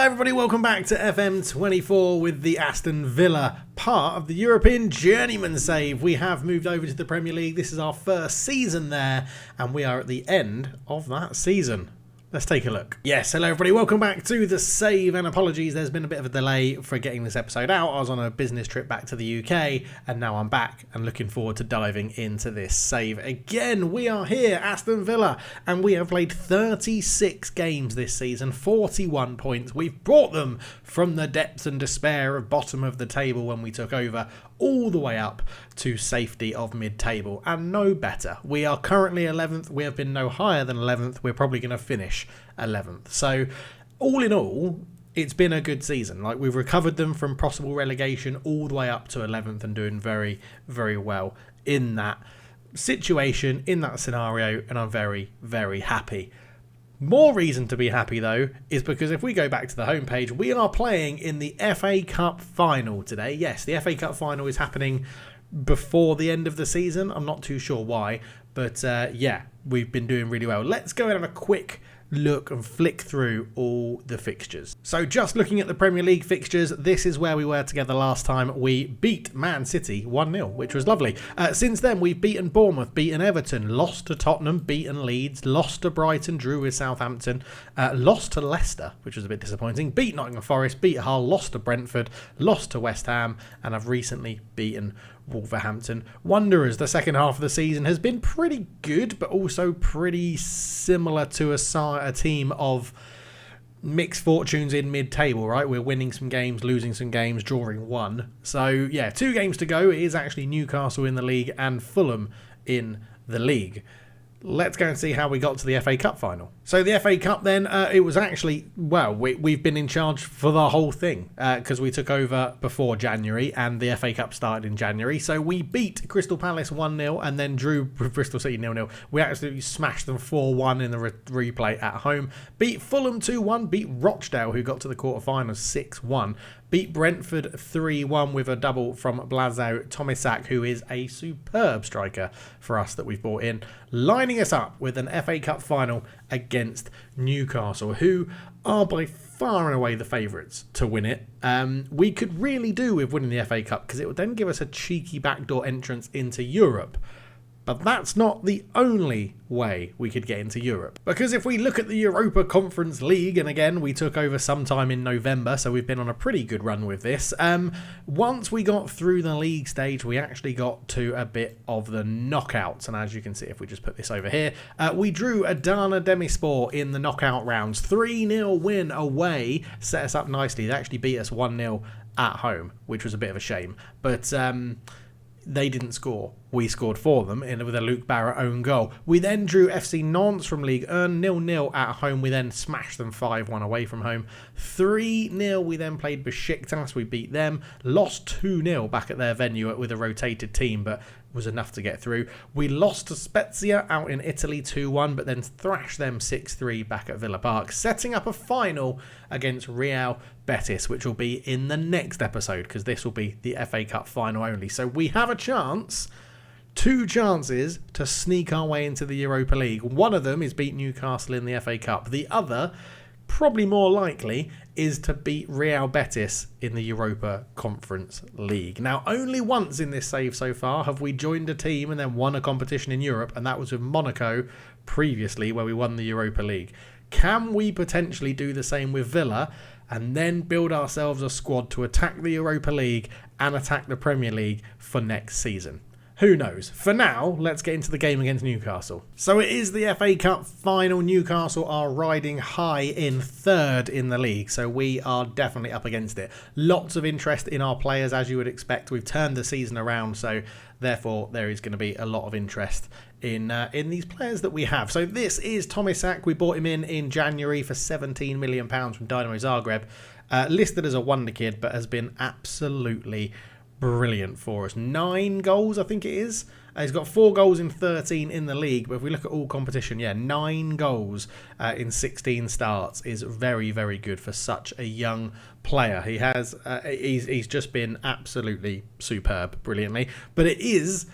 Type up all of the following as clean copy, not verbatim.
everybody, welcome back to FM24 with the Aston Villa, part of the European Journeyman Save. We have moved over to the Premier League. This is our first season there, and we are at the end of that season. Let's take a look. Yes, hello everybody, welcome back to the save, and apologies, there's been a bit of a delay for getting this episode out. I was on a business trip back to the UK, and now I'm back and looking forward to diving into this save again. We are here, Aston Villa, and we have played 36 games this season, 41 points. We've brought them from the depths and despair of bottom of the table when we took over, all the way up to safety of mid-table, and no better. We are currently 11th. We have been no higher than 11th. We're probably going to finish 11th. So all in all, it's been a good season. Like, we've recovered them from possible relegation all the way up to 11th and doing very, very well in that situation, in that scenario, and I'm very, very happy. More reason to be happy, though, is because if we go back to the homepage, we are playing in the FA Cup final today. Yes, the FA Cup final is happening before the end of the season. I'm not too sure why, but yeah, we've been doing really well. Let's go and have a quick look and flick through all the fixtures. So just looking at the Premier League fixtures, this is where we were together last time. We beat Man City 1-0, which was lovely. Since then, we've beaten Bournemouth, beaten Everton, lost to Tottenham, beaten Leeds, lost to Brighton, drew with Southampton, lost to Leicester, which was a bit disappointing, beat Nottingham Forest, beat Hull, lost to Brentford, lost to West Ham, and I've recently beaten Wolverhampton Wanderers. The second half of the season has been pretty good, but also pretty similar to a team of mixed fortunes in mid-table, right? We're winning some games, losing some games, drawing one. So yeah, 2 games to go. It is actually Newcastle in the league and Fulham in the league. Let's go and see how we got to the FA Cup final. So the FA Cup then, it was actually, well, we've been in charge for the whole thing because we took over before January and the FA Cup started in January. So we beat Crystal Palace 1-0 and then drew Bristol City 0-0. We absolutely smashed them 4-1 in the replay at home. Beat Fulham 2-1, beat Rochdale, who got to the quarterfinals 6-1. Beat Brentford 3-1 with a double from Blazo Tomisak, who is a superb striker for us that we've brought in, lining us up with an FA Cup final against Newcastle, who are by far and away the favourites to win it. We could really do with winning the FA Cup because it would then give us a cheeky backdoor entrance into Europe. But that's not the only way we could get into Europe. Because if we look at the Europa Conference League, and again, we took over sometime in November, so we've been on a pretty good run with this. Once we got through the league stage, we actually got to a bit of the knockouts. And as you can see, if we just put this over here, we drew Adana Demirspor in the knockout rounds. 3-0 win away, set us up nicely. They actually beat us 1-0 at home, which was a bit of a shame. But they didn't score. We scored for them with a Luke Barrett own goal. We then drew FC Nantes from Ligue 1 0-0 at home. We then smashed them 5-1 away from home. 3-0 we then played Besiktas. We beat them. Lost 2-0 back at their venue with a rotated team, but was enough to get through. We lost to Spezia out in Italy 2-1, but then thrashed them 6-3 back at Villa Park, setting up a final against Real Betis, which will be in the next episode because this will be the FA Cup final only. So we have a chance, 2 chances to sneak our way into the Europa League. One of them is beat Newcastle in the FA Cup. The other, probably more likely, is to beat Real Betis in the Europa Conference League. Now, only once in this save so far have we joined a team and then won a competition in Europe, and that was with Monaco previously, where we won the Europa League. Can we potentially do the same with Villa and then build ourselves a squad to attack the Europa League and attack the Premier League for next season? Who knows? For now, let's get into the game against Newcastle. So it is the FA Cup final. Newcastle are riding high in 3rd in the league, so we are definitely up against it. Lots of interest in our players, as you would expect. We've turned the season around, so therefore there is going to be a lot of interest in these players that we have. So this is Tomisak. We bought him in January for £17 million from Dynamo Zagreb. Listed as a wonder kid, but has been absolutely brilliant for us. 9 goals, I think it is. He's got 4 goals in 13 in the league, but if we look at all competition, 9 goals in 16 starts is very, very good for such a young player. He has, he's just been absolutely superb, brilliantly. But it is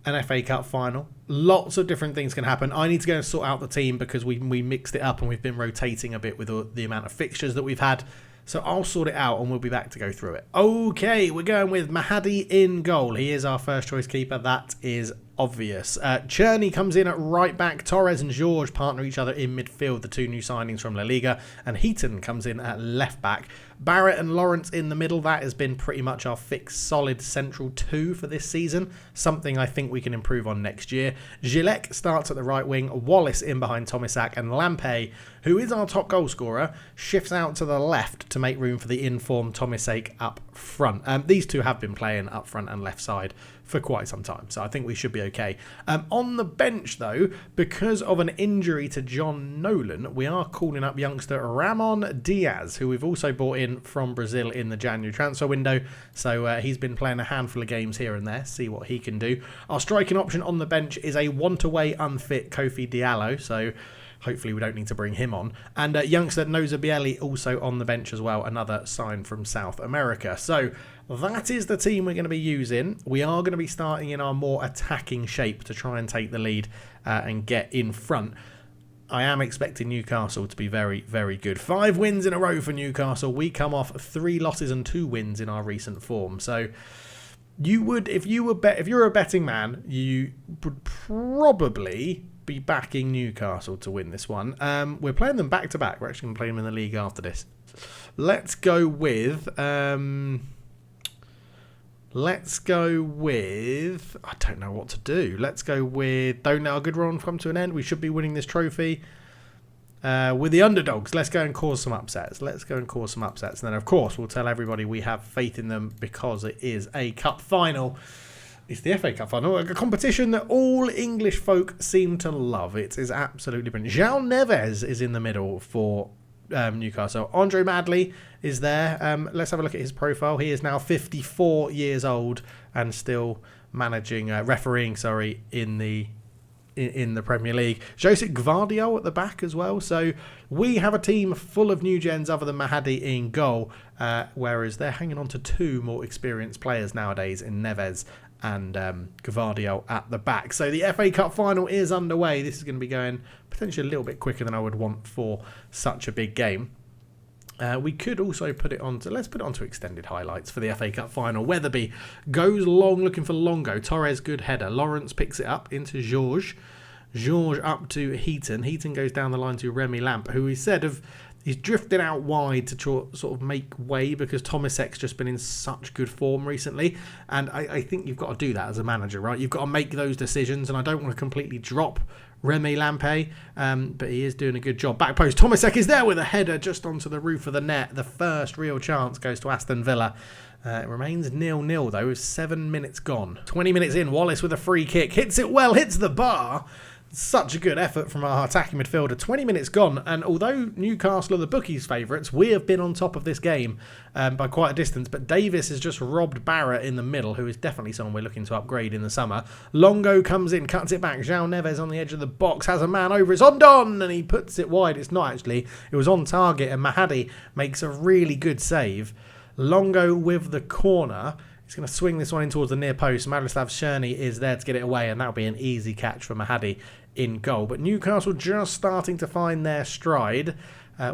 an FA Cup final. Lots of different things can happen. I need to go and sort out the team because we mixed it up and we've been rotating a bit with the amount of fixtures that we've had. So I'll sort it out and we'll be back to go through it. Okay, we're going with Mahadi in goal. He is our first choice keeper. That is obvious. Cherney comes in at right back. Torres and George partner each other in midfield, the two new signings from La Liga. And Heaton comes in at left back. Barrett and Lawrence in the middle. That has been pretty much our fixed, solid central two for this season. Something I think we can improve on next year. Gilek starts at the right wing. Wallace in behind Tomisak. And Lampe, who is our top goal scorer, shifts out to the left to make room for the in-form Tomisak up front. These two have been playing up front and left side for quite some time, so I think we should be okay. On the bench, though, because of an injury to John Nolan, we are calling up youngster Ramon Diaz, who we've also bought in from Brazil in the January transfer window, so he's been playing a handful of games here and there, see what he can do. Our striking option on the bench is a want-away unfit Kofi Diallo, so hopefully we don't need to bring him on. And youngster Noza Bieli also on the bench as well, another sign from South America. So that is the team we're going to be using. We are going to be starting in our more attacking shape to try and take the lead and get in front. I am expecting Newcastle to be very, very good. 5 wins in a row for Newcastle. We come off 3 losses and 2 wins in our recent form. So you would, if you're a betting man, you would probably be backing Newcastle to win this one. We're playing them back to back. We're actually going to play them in the league after this. Let's go with I don't know what to do. Let's go with don't let our good run come to an end. We should be winning this trophy. With the underdogs, let's go and cause some upsets. And then, of course, we'll tell everybody we have faith in them because it is a cup final. It's the FA Cup final, a competition that all English folk seem to love. It is absolutely brilliant. João Neves is in the middle for Newcastle. Andre Madley is there. Let's have a look at his profile. He is now 54 years old and still refereeing in the Premier League. Josip Gvardiol at the back as well. So we have a team full of new gens other than Mahadi in goal, whereas they're hanging on to 2 more experienced players nowadays in Neves and Gvardiol at the back. So the FA Cup final is underway. This is going to be going potentially a little bit quicker than I would want for such a big game. We could also put it on to, let's put it onto extended highlights for the FA Cup final. Weatherby goes long looking for Longo. Torres, good header. Lawrence picks it up into George. George up to Heaton. Heaton goes down the line to Remy Lamp, who he said he's drifted out wide to sort of make way because Tomisek's just been in such good form recently. And I think you've got to do that as a manager, right? You've got to make those decisions, and I don't want to completely drop Remy Lampe, but he is doing a good job. Back post, Tomisek is there with a header just onto the roof of the net. The first real chance goes to Aston Villa. It remains 0-0 though, with 7 minutes gone. 20 minutes in, Wallace with a free kick. Hits it well, hits the bar. Such a good effort from our attacking midfielder. 20 minutes gone, and although Newcastle are the bookies' favourites, we have been on top of this game by quite a distance, but Davis has just robbed Barrett in the middle, who is definitely someone we're looking to upgrade in the summer. Longo comes in, cuts it back. João Neves on the edge of the box, has a man over. It's on Don, and he puts it wide. It's not actually. It was on target, and Mahadi makes a really good save. Longo with the corner. He's going to swing this one in towards the near post. Marislav Černý is there to get it away, and that'll be an easy catch for Mahadi in goal. But Newcastle just starting to find their stride.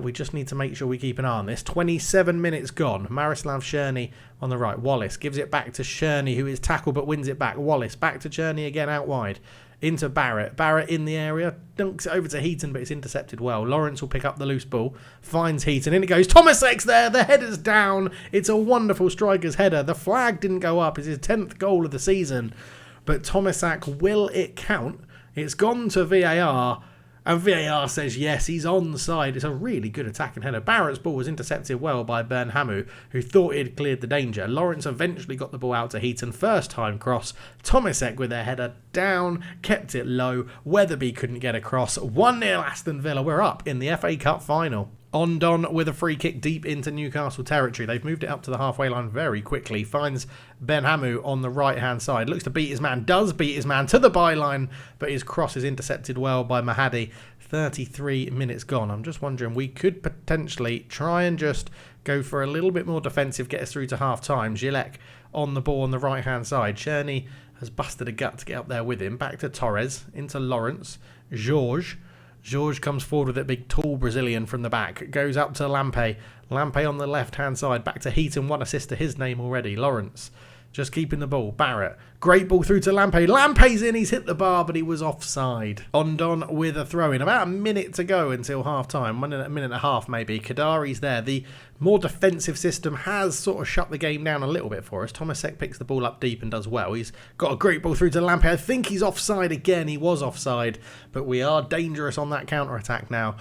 We just need to make sure we keep an eye on this. 27 minutes gone. Marislav Černý on the right. Wallace gives it back to Černý, who is tackled but wins it back. Wallace back to Černý again out wide. Into Barrett. Barrett in the area. Dunks it over to Heaton, but it's intercepted well. Lawrence will pick up the loose ball. Finds Heaton. In it goes. Tomisek's there. The header's down. It's a wonderful striker's header. The flag didn't go up. It's his 10th goal of the season. But Tomisak, will it count? It's gone to VAR. And VAR says yes, he's onside. It's a really good attacking header. Barrett's ball was intercepted well by Bernhamu, who thought he'd cleared the danger. Lawrence eventually got the ball out to Heaton. First time cross. Tomisek with their header down, kept it low. Weatherby couldn't get across. 1-0 Aston Villa. We're up in the FA Cup final. Ondon with a free kick deep into Newcastle territory. They've moved it up to the halfway line very quickly. Finds Bernhamu on the right-hand side. Looks to beat his man. Does beat his man to the byline, but his cross is intercepted well by Mahadi. 33 minutes gone. I'm just wondering, we could potentially try and just go for a little bit more defensive, get us through to half-time. Gilek on the ball on the right-hand side. Černý has busted a gut to get up there with him. Back to Torres. Into Lawrence. George comes forward with a big tall Brazilian from the back. Goes up to Lampe. Lampay on the left-hand side. Back to Heaton. 1 assist to his name already. Lawrence just keeping the ball. Barrett. Great ball through to Lampay. Lampay's in. He's hit the bar, but he was offside. Ondon with a throw-in. About a minute to go until half-time. A minute and a half, maybe. Kadari's there. The more defensive system has sort of shut the game down a little bit for us. Tomasek picks the ball up deep and does well. He's got a great ball through to Lampay. I think he's offside again. He was offside, but we are dangerous on that counter-attack now.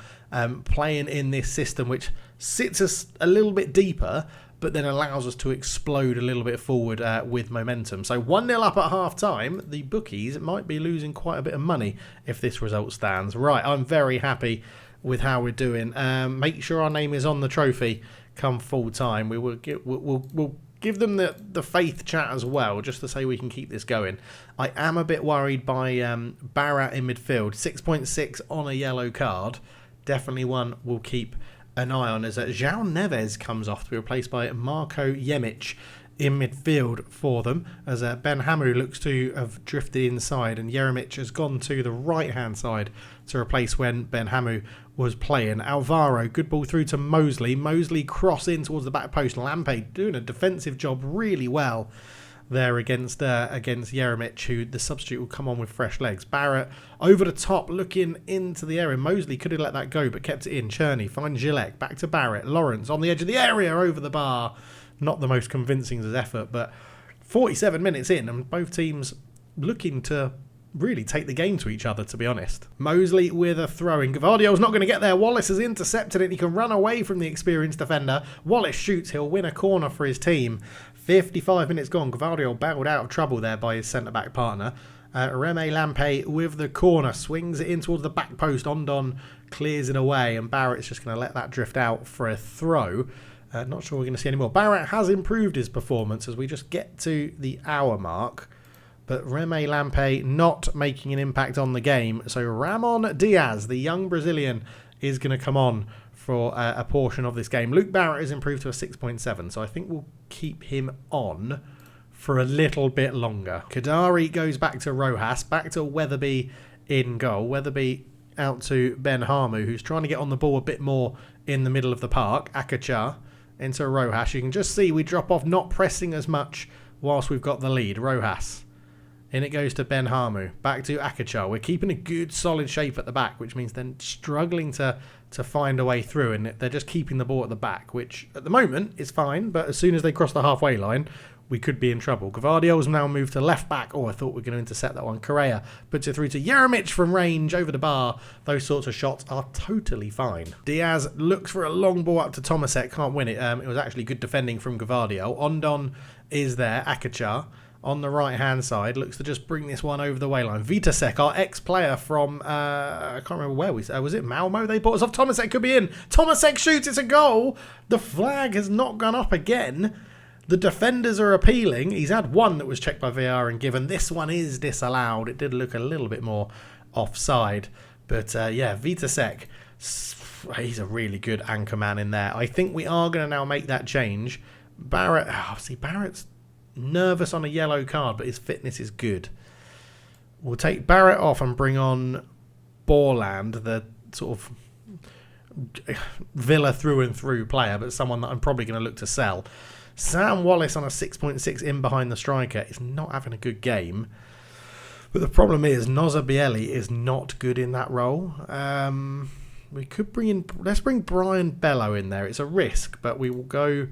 Playing in this system, which sits us a little bit deeper, but then allows us to explode a little bit forward with momentum. So 1-0 up at half-time. The bookies might be losing quite a bit of money if this result stands. Right, I'm very happy with how we're doing. Make sure our name is on the trophy come full-time. We'll give them the faith chat as well, just to say we can keep this going. I am a bit worried by Barra in midfield. 6.6 on a yellow card. Definitely one we'll keep an eye on, as João Neves comes off to be replaced by Marko Jemic in midfield for them, as Ben Hamu looks to have drifted inside and Jeremic has gone to the right hand side to replace when Ben Hamu was playing. Alvaro, good ball through to Mosley cross in towards the back post. Lampay doing a defensive job really well there against Jeremic, who the substitute will come on with fresh legs. Barrett over the top looking into the area. Mosley could have let that go but kept it in. Cherney finds Gillette, back to Barrett. Lawrence on the edge of the area over the bar. Not the most convincing as effort, but 47 minutes in and both teams looking to really take the game to each other, to be honest. Mosley with a throw-in. Gavardio's not going to get there. Wallace has intercepted it. He can run away from the experienced defender. Wallace shoots. He'll win a corner for his team. 55 minutes gone. Gavardio bailed out of trouble there by his centre-back partner. Reme Lampay with the corner. Swings it in towards the back post. Ondon clears it away. And Barrett's just going to let that drift out for a throw. Not sure we're going to see any more. Barrett has improved his performance as we just get to the hour mark. But Reme Lampay not making an impact on the game. So Ramon Diaz, the young Brazilian, is going to come on for a portion of this game. Luke Barrett has improved to a 6.7, so I think we'll keep him on for a little bit longer. Kadari goes back to Rojas, back to Weatherby in goal. Weatherby out to Ben Hamu, who's trying to get on the ball a bit more in the middle of the park. Akacha into Rojas. You can just see we drop off, not pressing as much whilst we've got the lead. Rojas. In it goes to Ben Hamu. Back to Akacha. We're keeping a good solid shape at the back, which means they're struggling to find a way through, and they're just keeping the ball at the back, which at the moment is fine, but as soon as they cross the halfway line, we could be in trouble. Gavardio's now moved to left back. Oh, I thought we were going to intercept that one. Correa puts it through to Jeremic from range over the bar. Those sorts of shots are totally fine. Diaz looks for a long ball up to Tomasek. Can't win it. It was actually good defending from Gavardio. Ondon is there. Akacha on the right-hand side looks to just bring this one over the wayline. Vitasek, our ex-player from, I can't remember where was it Malmo? They bought us off. Tomasek could be in. Tomasek shoots. It's a goal. The flag has not gone up again. The defenders are appealing. He's had one that was checked by VAR and given. This one is disallowed. It did look a little bit more offside. But yeah, Vitasek, he's a really good anchor man in there. I think we are going to now make that change. Barrett, Barrett's nervous on a yellow card, but his fitness is good. We'll take Barrett off and bring on Borland, the sort of Villa through and through player, but someone that I'm probably going to look to sell. Sam Wallace on a 6.6 in behind the striker is not having a good game. But the problem is Noza Bieli is not good in that role. We could let's bring Brian Bello in there. It's a risk, but we will go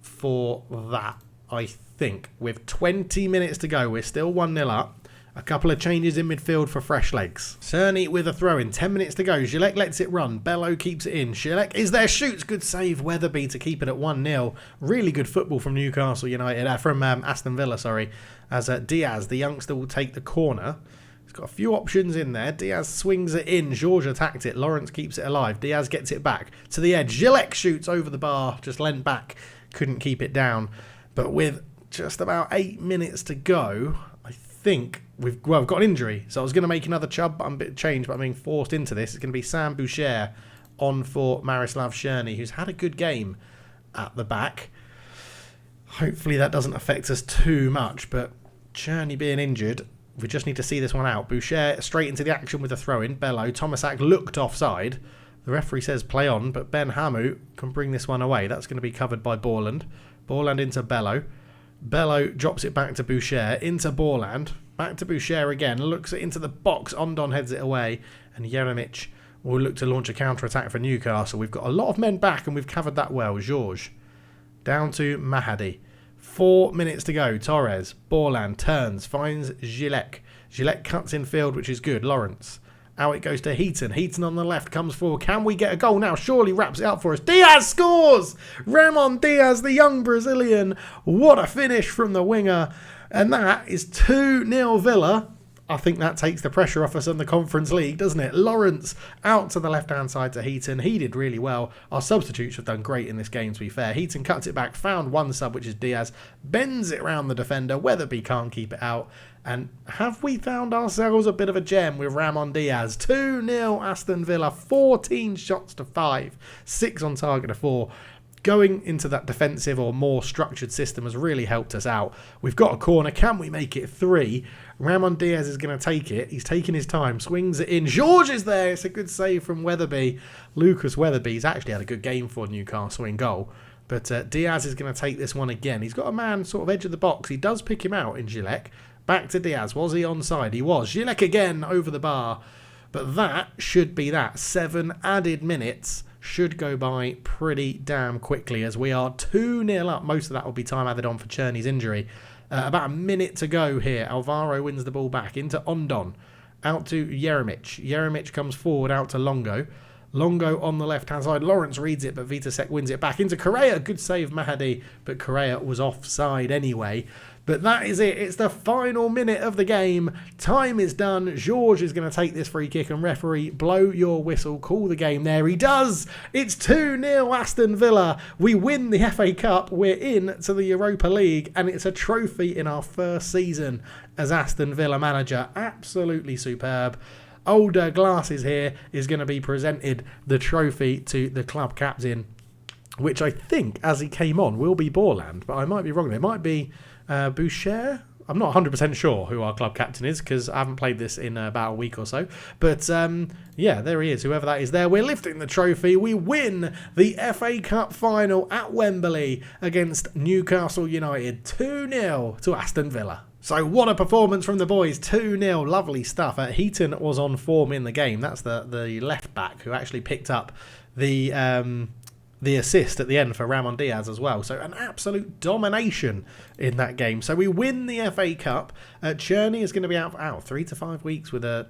for that, I think. With 20 minutes to go, we're still 1-0 up. A couple of changes in midfield for fresh legs. Cerny with a throw in. 10 minutes to go. Gillette lets it run. Bello keeps it in. Gillette is there. Shoots. Good save. Weatherby to keep it at 1-0. Really good football from Newcastle United. From Aston Villa, sorry. As Diaz, the youngster, will take the corner. He's got a few options in there. Diaz swings it in. George attacked it. Lawrence keeps it alive. Diaz gets it back to the edge. Gillette shoots over the bar. Just leant back. Couldn't keep it down. But with just about 8 minutes to go, I think we've got an injury. So I was going to make another Chubb, but I'm a bit changed, but I'm being forced into this. It's going to be Sam Boucher on for Marislav Cherney, who's had a good game at the back. Hopefully that doesn't affect us too much, but Cherney being injured, we just need to see this one out. Boucher straight into the action with a throw-in. Bello, Tomasak looked offside. The referee says play on, but Ben Hamu can bring this one away. That's going to be covered by Borland. Borland into Bello. Bello drops it back to Boucher, into Borland. Back to Boucher again, looks it into the box. Ondon heads it away, and Jeremic will look to launch a counter-attack for Newcastle. We've got a lot of men back, and we've covered that well. Georges. Down to Mahadi. 4 minutes to go. Torres. Borland turns, finds Gillec. Gillec cuts in field, which is good. Lawrence. Out it goes to Heaton. Heaton on the left comes forward. Can we get a goal now? Surely wraps it up for us. Diaz scores! Ramon Diaz, the young Brazilian. What a finish from the winger. And that is 2-0 Villa. I think that takes the pressure off us in the Conference League, doesn't it? Lawrence out to the left-hand side to Heaton. He did really well. Our substitutes have done great in this game, to be fair. Heaton cuts it back, found one sub, which is Diaz. Bends it round the defender. Weatherby can't keep it out. And have we found ourselves a bit of a gem with Ramon Diaz? 2-0 Aston Villa. 14 shots to 5. 6 on target to 4. Going into that defensive or more structured system has really helped us out. We've got a corner. Can we make it 3? Ramon Diaz is going to take it. He's taking his time. Swings it in. Georges is there. It's a good save from Weatherby. Lucas Weatherby's actually had a good game for Newcastle in goal. But Diaz is going to take this one again. He's got a man sort of edge of the box. He does pick him out in Gillec. Back to Diaz. Was he onside? He was. Gillec again over the bar. But that should be that. 7 added minutes should go by pretty damn quickly as we are 2-0 up. Most of that will be time added on for Cherney's injury. About a minute to go here. Alvaro wins the ball back into Ondon. Out to Jeremic. Jeremic comes forward out to Longo. Longo on the left-hand side. Lawrence reads it, but Vitasek wins it back into Correa. Good save, Mahadi, but Correa was offside anyway. But that is it. It's the final minute of the game. Time is done. Georges is going to take this free kick, and referee, blow your whistle. Call the game there. He does. It's 2-0 Aston Villa. We win the FA Cup. We're in to the Europa League, and it's a trophy in our first season as Aston Villa manager. Absolutely superb. Older Glasses here is going to be presented the trophy to the club captain, which I think, as he came on, will be Borland, but I might be wrong. It might be Boucher. I'm not 100% sure who our club captain is because I haven't played this in about a week or so. But yeah, there he is. Whoever that is there. We're lifting the trophy. We win the FA Cup final at Wembley against Newcastle United. 2-0 to Aston Villa. So what a performance from the boys. 2-0. Lovely stuff. Heaton was on form in the game. That's the left back who actually picked up the assist at the end for Ramon Diaz as well. So an absolute domination in that game. So we win the FA Cup. Cherney is going to be out 3 to 5 weeks with a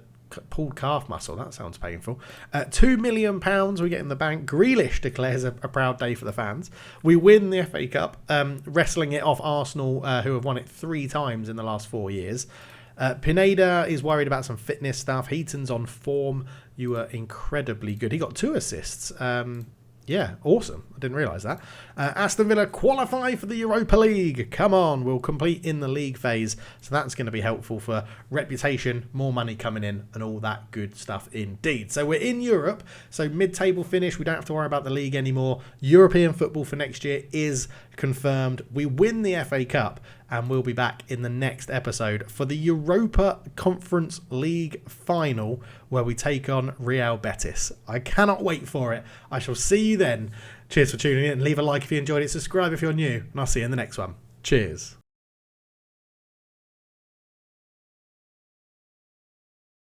pulled calf muscle. That sounds painful. £2 million we get in the bank. Grealish declares a proud day for the fans. We win the FA Cup, wrestling it off Arsenal, who have won it 3 times in the last 4 years. Pineda is worried about some fitness stuff. Heaton's on form. You were incredibly good. He got 2 assists. Yeah, awesome. I didn't realise that. Aston Villa qualify for the Europa League. Come on, we'll compete in the league phase. So that's going to be helpful for reputation, more money coming in, and all that good stuff indeed. So we're in Europe. So mid-table finish. We don't have to worry about the league anymore. European football for next year is confirmed. We win the FA Cup, and we'll be back in the next episode for the Europa Conference League final, where we take on Real Betis. I cannot wait for it. I shall see you then. Cheers for tuning in. Leave a like if you enjoyed it. Subscribe if you're new. And I'll see you in the next one. Cheers.